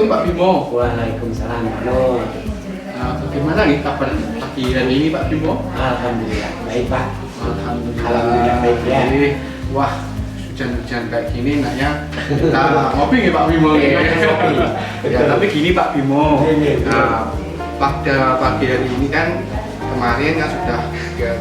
Assalamualaikum Pak Bimo. Waalaikumsalam Pak Nur. Bagaimana nih kabar pagi hari ini Pak Bimo? Alhamdulillah baik Pak. Alhamdulillah baik ya. Wah, hujan-hujan kayak gini enaknya kita ngopi nih Pak Bimo. Ya, tapi gini Pak Bimo. Nah, pada pagi hari ini kan kemarin kan sudah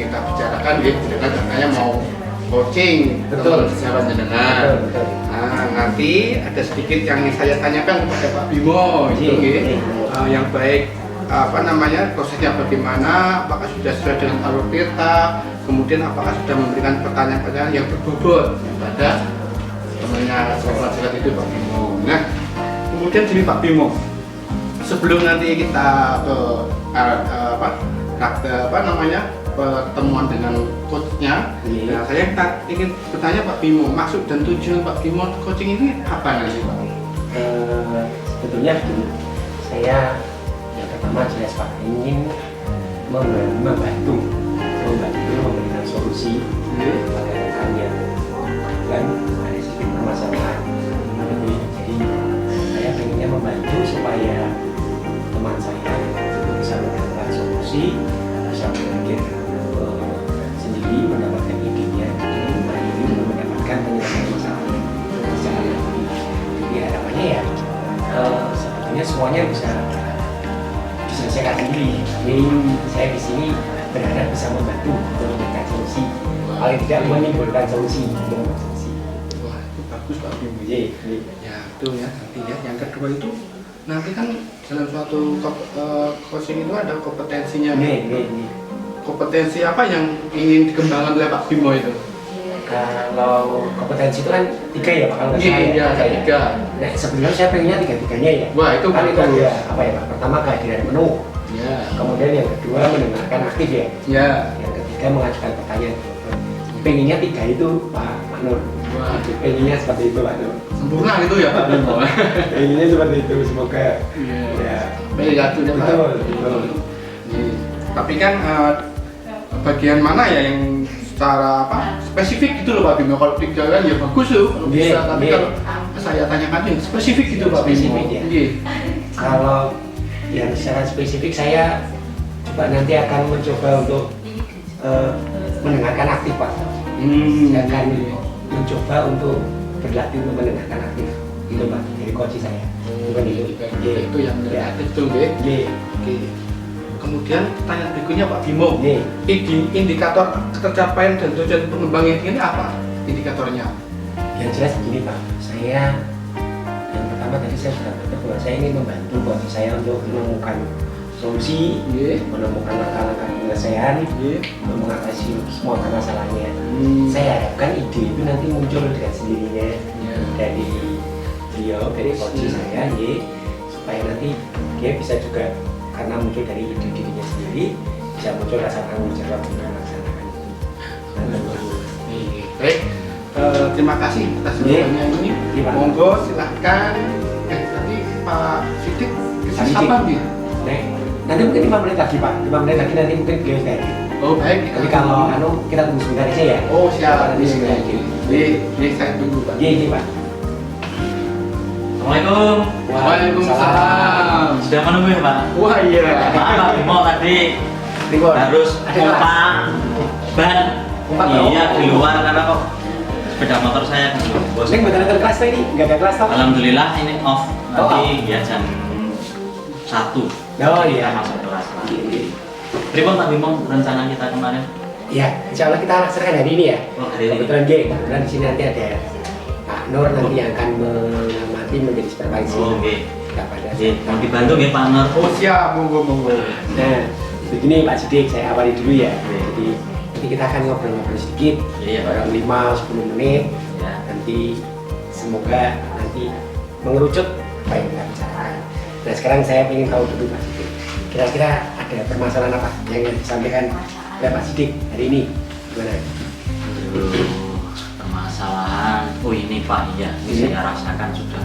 kita bicarakan gitu dengan katanya mau coaching Betul. sahabat jenengan. Betul. Nah, nanti ada sedikit yang saya tanyakan kepada Pak Bimo itu yang baik prosesnya bagaimana, apakah sudah sesuai dengan alur tirta, kemudian apakah sudah memberikan pertanyaan-pertanyaan yang berbobot kepada temannya sobat itu Pak Bimo. Nah, kemudian gini Pak Bimo, sebelum nanti kita ke pertemuan dengan coachnya, nah, saya ingin bertanya Pak Bimo, maksud dan tujuan Pak Bimo coaching ini apa nanti Pak? Sebetulnya saya yang pertama jelas Pak ingin membantu memberikan solusi kepada rekan yang kan ada sedikit permasalahan. Jadi saya pengennya membantu supaya teman saya bisa mendapatkan solusi, bisa berpikir sendiri, mendapatkan idenya, mendapatkan penyelesaian masalah secara mandiri. Jadi harapannya ya sebetulnya semuanya bisa diselesaikan sendiri. Jadi saya di sini berharap bisa membantu untuk memberikan solusi, paling tidak menimbulkan solusi. Wah, itu bagus Pak Bimo. Ya itu ya, nanti ya. Yang kedua itu nanti kan dalam suatu coaching itu ada kompetensinya. Kompetensi apa yang ingin dikembangkan oleh Pak Bimo itu? Kalau kompetensi itu kan 3 ya Pak, kalau nggak salah Iya, ada 3. Nah, sebenarnya saya pengennya 3-3-nya ya. Wah, itu kan itu bagus. ada apa ya Pak? Pertama kehadiran menu. Ya. Kemudian yang kedua mendengarkan aktif ya. Ya. Yang ketiga mengajukan pertanyaan. Pengennya 3 itu Pak Nur. Wah, pengennya seperti itu Pak Nur. sempurna gitu ya Pak Bimo. Pengennya seperti itu, semoga ya. Baik, ya Pak. Betul. Tapi kan bagian mana ya yang secara spesifik gitu loh Pak Bimo. Kalau 3 kan ya bagus loh kalau bisa, tapi kalau saya tanyakan yang spesifik gitu Pak Bimo. Kalau yang secara spesifik saya coba nanti akan mencoba untuk mendengarkan aktif Pak. Saya akan mencoba untuk berlatih untuk mendengarkan aktif itu Pak, dari coach saya. Itu yang aktif tuh Kemudian pertanyaan berikutnya Pak Bimo, indikator ketercapaian dan tujuan pengembangan ini apa indikatornya? Yang jelas begini Pak, saya yang pertama tadi saya sudah berkata bahwa saya ingin membantu coach saya untuk menemukan solusi, menemukan langkah-langkah penyelesaian, mengatasi semua permasalahannya. Saya harapkan ide itu nanti muncul dengan sendirinya dari beliau, dari coach saya, supaya nanti dia bisa juga karena muncul dari ide dirinya sendiri, bisa muncul rasa tanggung jawab untuk melaksanakan itu. Baik, terima kasih atas jawabannya ini. Monggo silahkan. Tadi Pak Sidik bisa sapa nih? Nanti mungkin 5 menit lagi Pak, 5 menit lagi nanti mungkin beliau sudah hadir. Oh baik. Tapi kalau kita tunggu sebentar aja ya. Oh siap. Nanti sudah hadir. Saya tunggu Pak. Iya Pak. Assalamualaikum. Waalaikumsalam. Sudah menunggu ya Pak? Wah iya. Maaf Pak Bimo tadi harus pompa ban. Iya di luar karena kok sepeda motor saya bos. Ini betul betul kelas ini, nggak ada kelas toh? Alhamdulillah ini off nanti ya jam 1. Oh iya. Kita masuk kelas. Pripun Pak Bimo rencana kita kemarin? Iya, insya Allah kita laksanakan hari ini ya. Oh hari ini. Kebetulan di sini nanti ada Pak Nur nanti yang akan mengamati menjadi supervisor. Oh oke. Kepada Mau dibantu ya Pak Nur? Oh siap, monggo. Nah, begini Pak Sidik, saya awali dulu ya. Jadi nanti kita akan ngobrol-ngobrol sedikit, barang 5-10 menit. Nanti semoga nanti mengerucut apa yang kita bicarakan. Nah sekarang saya ingin tahu dulu Pak Sidik, kira-kira ada permasalahan apa yang disampaikan oleh Pak Sidik hari ini? Gimana? Permasalahan, oh ini Pak, iya, ini saya rasakan sudah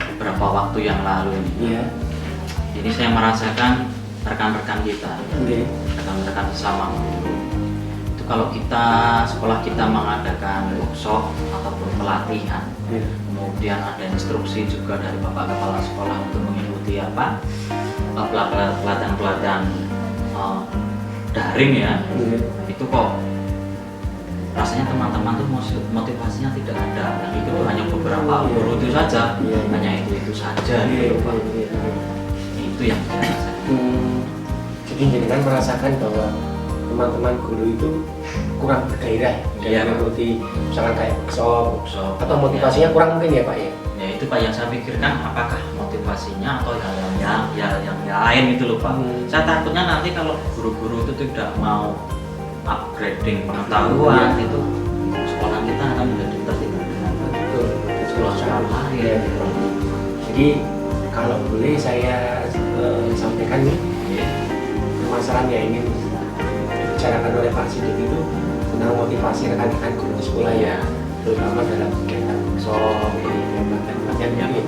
beberapa waktu yang lalu ini. Iya. Ini saya merasakan rekan-rekan kita, rekan-rekan sesama guru. Itu kalau kita sekolah kita mengadakan workshop ataupun pelatihan, kemudian ada instruksi juga dari Bapak Kepala Sekolah untuk mengikuti pelatihan-pelatihan daring ya. Itu kok rasanya teman-teman tuh motivasinya tidak ada. Yang itu hanya beberapa guru itu saja, hanya itu saja gitu Pak. Itu yang saya rasakan. Jadi jenengan merasakan bahwa teman-teman guru itu kurang bergairah dalam mengikuti misalkan kayak workshop atau motivasinya kurang mungkin ya Pak ya? Ya itu Pak yang saya pikirkan, apakah motivasinya atau yang lain itu loh Pak. Saya takutnya nanti kalau guru-guru itu tidak mau upgrading pengetahuan itu sekolah kita akan menjadi tertinggal dengan sekolah-sekolah lain. Jadi kalau boleh saya sampaikan nih, permasalahan yang ingin dibicarakan oleh Pak Sidik itu tentang motivasi rekan-rekan guru di sekolah ya, terutama dalam kegiatan workshop, pelatihan ini,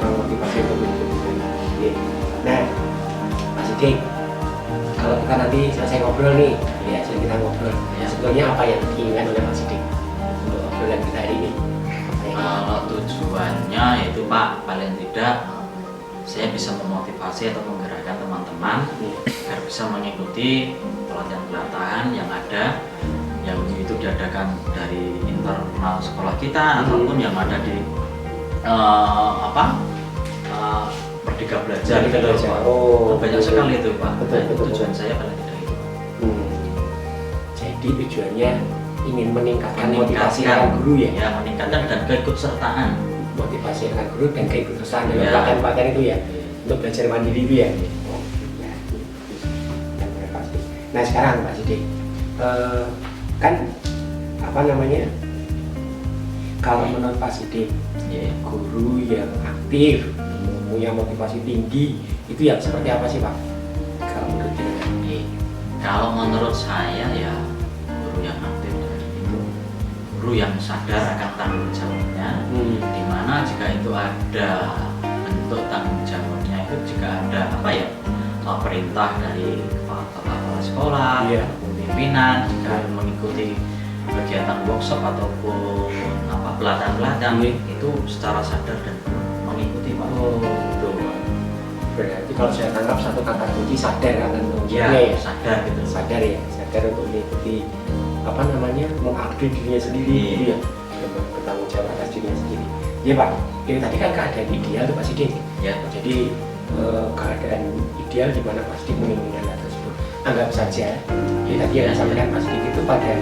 motivasi untuk mengikuti. Nah, Pak Sidik, kalau kita nanti selesai ngobrol nih, ya kita ngobrol. Sebetulnya apa yang diinginkan oleh Pak Sidik untuk obrolan kita hari ini? Kalau tujuannya itu Pak, paling tidak saya bisa memotivasi atau menggerakkan teman-teman agar bisa mengikuti pelatihan-pelatihan yang ada, yang itu diadakan dari internal sekolah kita ataupun yang ada di Merdeka Belajar. Oh, banyak sekali itu Pak. Betul. Tujuan saya paling tidak itu. Jadi tujuannya ingin meningkatkan motivasi rekan guru ya? Ya, meningkatkan dan keikutsertaan. Motivasi rekan guru dan keikutsertaan dalam pelatihan-pelatihan itu ya, untuk belajar mandiri itu ya. Nah sekarang Pak Sidik, kan apa namanya? Kalau menurut Pak Sidik, guru yang aktif, punya motivasi tinggi, itu yang seperti apa sih Pak? Kalau menurut jenengan? Kalau menurut saya ya guru yang aktif itu guru yang sadar akan tanggung jawabnya, di mana jika itu ada bentuk tanggung jawabnya itu jika ada perintah dari kepala sekolah ataupun pimpinan, jika mengikuti kegiatan workshop ataupun pelatihan-pelatihan itu secara sadar dan mengikuti Pak. Berarti kalau saya tangkap satu kata kunci sadar akan ya, sadar gitu. Sadar untuk mengikuti mengupgrade dirinya sendiri gitu ya, bertanggung jawab atas dirinya sendiri. Ya Pak, ini tadi kan keadaan ideal tuh Pak Sidik. Ya. Jadi keadaan ideal di mana Pak Sidik menginginkan hal tersebut. Anggap saja, jadi tadi yang disampaikan Pak Sidik itu pada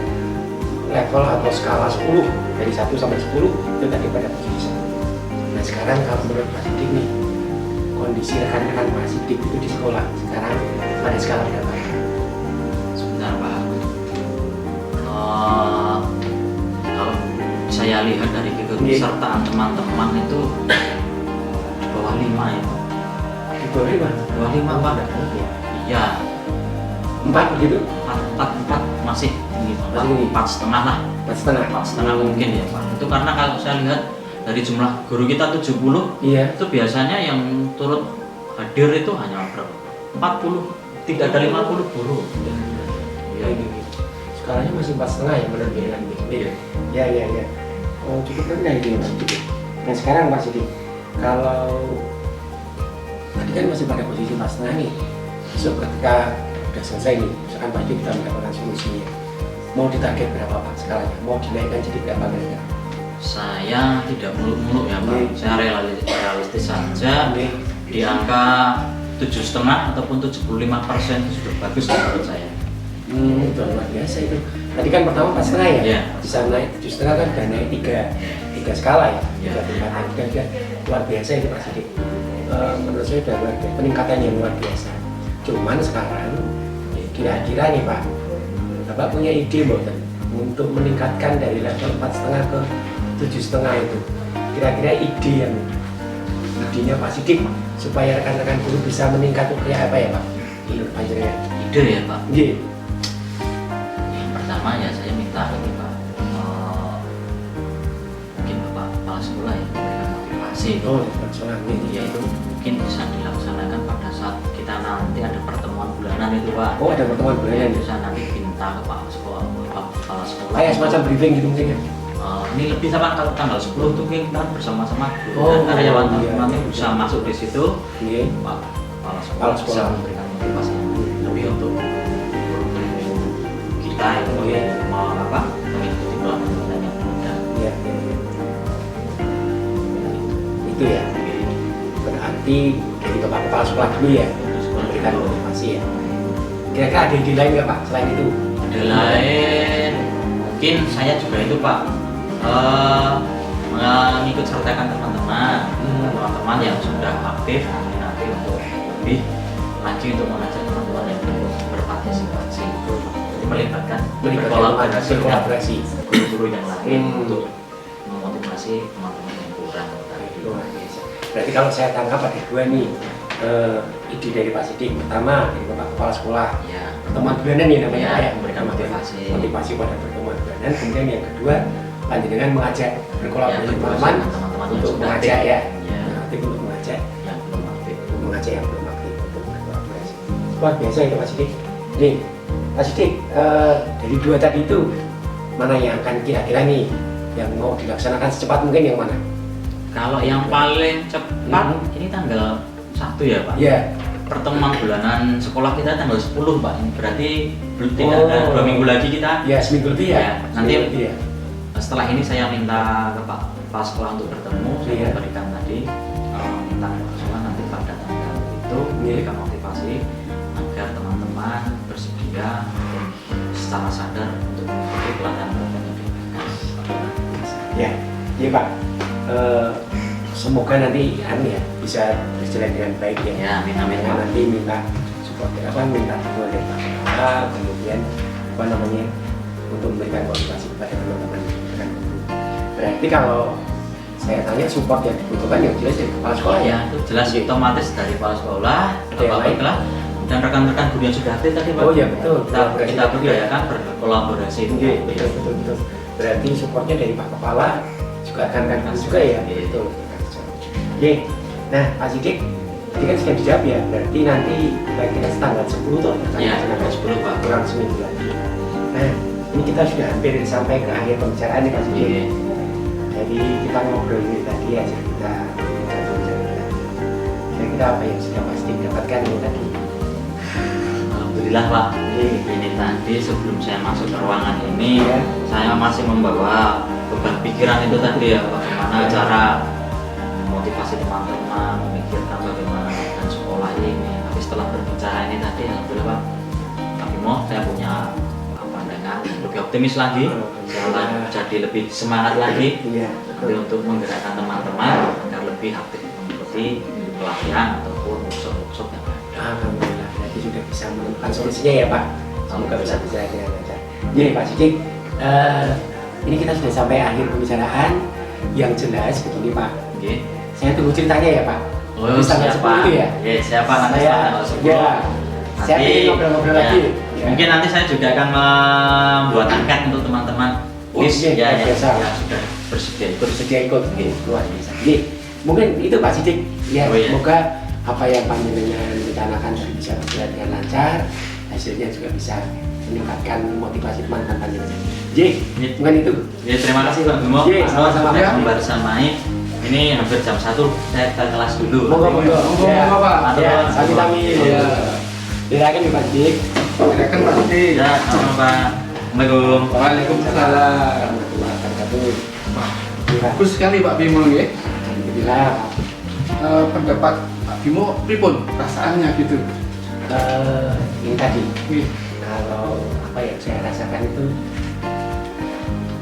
level atau skala 10 dari 1 sampai 10 itu tadi pada posisi 1. Nah sekarang kalau menurut Pak Sidik nih, kondisi rekan-rekan Pak Sidik itu di sekolah sekarang pada skala berapa? Sebentar Pak. Kalau saya lihat dari keikutsertaan teman-teman itu di bawah 5 ya. Di bawah 5? Di bawah 5 Pak. Iya. 4 begitu? 4 masih tinggi Pak. 4,5 lah. 4,5 mungkin ya Pak. Itu karena kalau saya lihat dari jumlah guru kita 70, itu biasanya yang turut hadir itu hanya berapa? 40, tidak ada 50 guru. Ya, skalanya masih 4,5 ya menurut jenengan. Ya. Oh, cukup rendah itu Mas Sidik. Nah sekarang Mas Sidik, kalau tadi kan masih pada posisi 4,5 nih, so ketika udah selesai nih, misalkan Pak Sidik kita mendapatkan solusinya, mau ditarget berapa Pak skalanya? Mau dinaikkan jadi berapa kira-kira? Saya tidak muluk-muluk ya Pak, saya realistis saja. Di angka 7,5 ataupun 75% sudah bagus menurut saya. Itu luar biasa itu. Tadi kan pertama 4,5 ya? Bisa naik 7,5 kan udah naik 3 skala ya? 3 tingkatan, luar biasa itu Pak Sidik. Menurut saya udah luar biasa, peningkatan yang luar biasa. Cuman sekarang kira-kira nih Pak, Bapak punya ide untuk meningkatkan dari level 4,5 ke 7,5 itu. Kira-kira idenya Pak Sidik supaya rekan-rekan guru bisa meningkat itu kayak apa ya Pak? Menurut Pak Jenengan? Ide ya Pak? Iya. Yang pertama ya saya minta ini Pak, mungkin Bapak kepala sekolah ya memberikan motivasi. Ya itu mungkin bisa dilaksanakan pada saat kita nanti ada pertemuan bulanan itu Pak. Oh ada pertemuan bulanan? Bisa nanti minta ke Pak kepala sekolah. Kayak semacam briefing gitu mungkin ya? ini lebih sama kalau tanggal 10 tuh kita bersama-sama Oh, dan karyawan iya. nanti bisa masuk di situ. Iya. Kepala Kepala sekolah sekolah. bisa memberikan motivasi lebih untuk kita itu Iya. mau mengikuti pelajaran yang mudah. Iya, iya, iya. Itu ya. Berarti dari Bapak Kepala Sekolah dulu ya, memberikan motivasi ya. Kira-kira ada ide lain nggak Pak selain itu? Ada lain, mungkin saya juga itu Pak mengikut sertakan teman-teman yang sudah aktif nanti untuk lebih lagi untuk mengajak teman-teman yang belum berpartisipasi, jadi melibatkan berkolaborasi. guru-guru yang lain Hmm. untuk memotivasi teman-teman yang kurang tadi. Luar biasa. Berarti kalau saya tangkap ada dua nih ide dari Pak Sidik. Pertama dari Bapak Kepala Sekolah, Ya, pertemuan bulanan ya namanya Ya, Pak ya, memberikan motivasi. motivasi pada pertemuan bulanan. Kemudian yang kedua lanjut dengan mengajak berkolaborasi Ya, teman-teman teman-teman yang untuk sudah mengajak ya, Ya. aktif untuk mengajak, yang belum aktif. mengajak yang belum aktif untuk berkolaborasi. Luar biasa itu Pak Sidik. Nih Pak Sidik, dari dua tadi itu mana yang akan kira-kira nih yang mau dilaksanakan secepat mungkin yang mana? Kalau yang paling cepat ini tanggal 1 ya Pak. Ya. Pertemuan bulanan sekolah kita tanggal 10 Pak. Ini berarti belum tidak ada 2 minggu lagi kita. Ya seminggu lebih ya. Ya, nanti Seminggu lebih ya. Setelah ini saya minta ke Pak Kepala Sekolah untuk bertemu. Saya Iya. berikan tadi minta ke Pak Sekolah nanti pada tanggal itu Iya. memberikan motivasi agar teman-teman bersedia secara sadar untuk mengikuti pelatihan-pelatihan yang diberikan. Ya, iya Pak. Semoga nanti ya bisa berjalan dengan baik ya. Ya, amin. Karena nanti minta support minta dukungan dari Pak Kepala, kemudian untuk memberikan motivasi kepada teman-teman dengan guru. Berarti kalau saya tanya support yang dibutuhkan yang jelas dari kepala sekolah ya. Ya, itu jelas otomatis dari kepala sekolah, Ada yang lain? Bapak dan rekan-rekan guru yang sudah aktif tadi Pak. Oh ya betul. Kita berdayakan berkolaborasi itu. Iya, betul. Berarti supportnya dari Pak Kepala juga akan juga ya. Iya. Betul. Oke. Nah, Pak Sidik, tadi kan sudah dijawab ya. Berarti nanti kira-kira tanggal 10 tuh Ya, tanggal 10 Pak. kurang seminggu lagi. Nah, ini kita sudah hampir sampai ke akhir pembicaraan nih Pak Sidik. Iya. Jadi kita ngobrol ini tadi aja kita bicara. Kira-kira apa yang sudah Pak Sidik dapatkan ini tadi? Alhamdulillah Pak. Ini tadi sebelum saya masuk ke ruangan ini, Ya. saya masih membawa beban pikiran itu tadi ya, bagaimana Ya. cara memotivasi teman-teman, memikirkan bagaimana dan sekolah ini. Tapi setelah berbicara ini tadi, alhamdulillah Pak Bimo, saya punya pandangan lebih optimis lagi, jalan jadi lebih semangat lagi. Iya. Tapi untuk menggerakkan teman-teman agar lebih aktif mengikuti pelatihan ataupun workshop yang ada. Alhamdulillah, berarti sudah bisa menemukan solusinya ya Pak. Semoga bisa Alhamdulillah. berjalan dengan lancar. Jadi Pak Sidik, ini kita sudah sampai akhir pembicaraan. Yang jelas begini Pak, Oke. saya tunggu ceritanya ya Pak. Oh, Di tanggal 10 itu ya. Ya, siapa nanti Saya, tanggal 10. ya, saya Nanti, ingin ngobrol-ngobrol ya, lagi. Ya. Mungkin nanti saya juga akan membuat angket untuk teman-teman Oh, list iya, ya, biasa. yang sudah bersedia ikut. Bersedia ikut, luar biasa. Jadi mungkin itu Pak Sidik. Ya, Oh, iya. semoga apa yang panjenengan rencanakan bisa berjalan dengan lancar, hasilnya juga bisa meningkatkan motivasi teman-teman panjenengan. Jadi, Iya. mungkin itu. Ya, terima kasih Pak Bimo. Iya, sama-sama, Sudah Pak. membersamai. Ini hampir jam 1, saya ke kelas dulu. Monggo. Ya, Pak. ya, sami-sami. Iya. Silakan Pak Sidik. Silakan Pak Sidik. Ya, sama Pak. Assalamualaikum. Waalaikumsalam. Warahmatullahi wabarakatuh. Bagus sekali Pak Bimo ya. Alhamdulillah. Pendapat Pak Bimo pripun perasaannya gitu. Ini tadi Wih, kalau apa yang saya rasakan itu,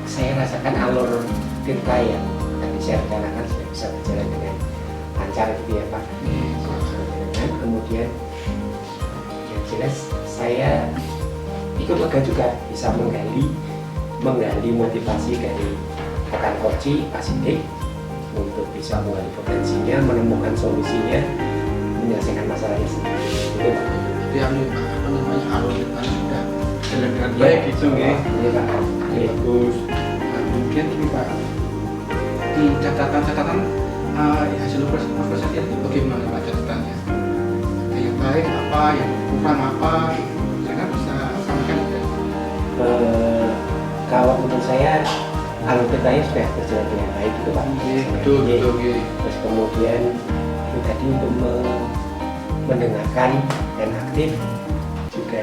saya rasakan alur cerita yang tadi saya rencanakan sudah bisa berjalan dengan lancar gitu ya Pak. Dan kemudian yang jelas saya ikut lega juga bisa menggali motivasi dari rekan koci Pak Sidik untuk bisa menggali potensinya, menemukan solusinya, menyelesaikan masalahnya sendiri. Itu Pak. yang apa namanya alur ceritanya sudah jalan dengan baik gitu ya. Ini Pak. Ini bagus. Nah, kemudian ini Pak di catatan-catatan hasil proses itu bagaimana Pak catatannya? Ada yang baik apa, yang kurang apa? Jangan bisa sampaikan. Kalau menurut saya alur ceritanya sudah berjalan dengan baik gitu Pak. Betul, betul. Terus kemudian itu tadi untuk mendengarkan dan aktif juga,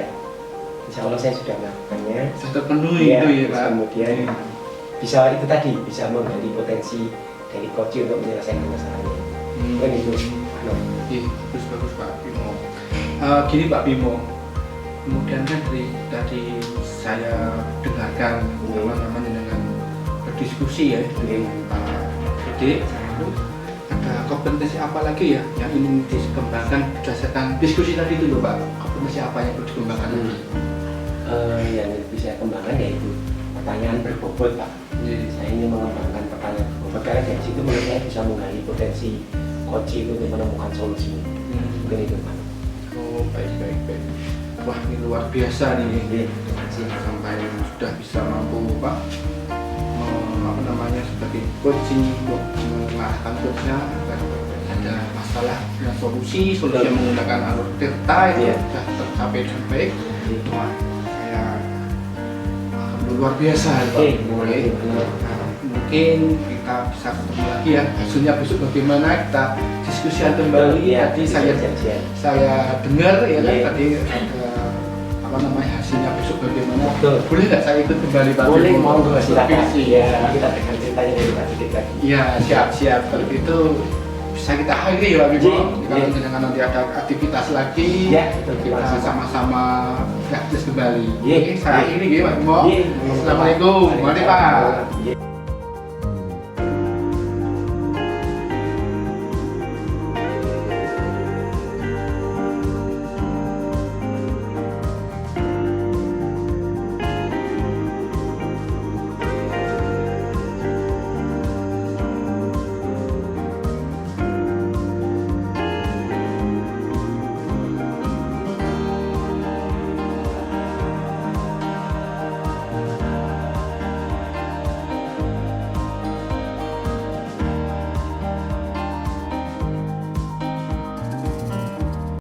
insya Allah saya sudah melakukannya. Sudah terpenuhi itu ya Pak. Kemudian bisa itu tadi bisa menggali potensi dari coach untuk menyelesaikan masalahnya. Kan itu. Bagus Pak Bimo. Gini Pak Bimo, kemudian kan dari tadi saya dengarkan teman-teman dengan berdiskusi ya dengan Pak Dede, ada kompetensi apa lagi ya yang ingin dikembangkan berdasarkan diskusi tadi itu loh Pak, kompetensi apa yang perlu dikembangkan lagi? Yang bisa kembangkan yaitu pertanyaan berbobot Pak. Saya ingin mengembangkan pertanyaan berbobot karena dari situ menurut saya bisa menggali potensi coach itu untuk menemukan solusi. Mungkin itu Pak. Oh baik. Wah ini luar biasa nih. Terima kasih sampai sudah bisa mampu Pak sebagai coaching untuk mengarahkan coachnya agar ada masalah dengan solusi yang menggunakan alur tirta itu sudah tercapai dengan baik. Wah saya luar biasa Pak. Mungkin kita bisa ketemu lagi ya, hasilnya besok bagaimana kita diskusikan kembali. Tadi saya dengar ya kan tadi ada hasilnya besok bagaimana. Boleh nggak saya ikut kembali Pak? Boleh, mau silakan. Ya kita dengar ceritanya dari Pak Dede lagi. Iya siap. Kalau itu bisa kita akhiri ya Pak Bimo. Kalau dengan nanti ada aktivitas lagi, kita sama-sama praktis kembali. Oke, saya akhiri ya Pak Bimo. Assalamualaikum. Mari Pak.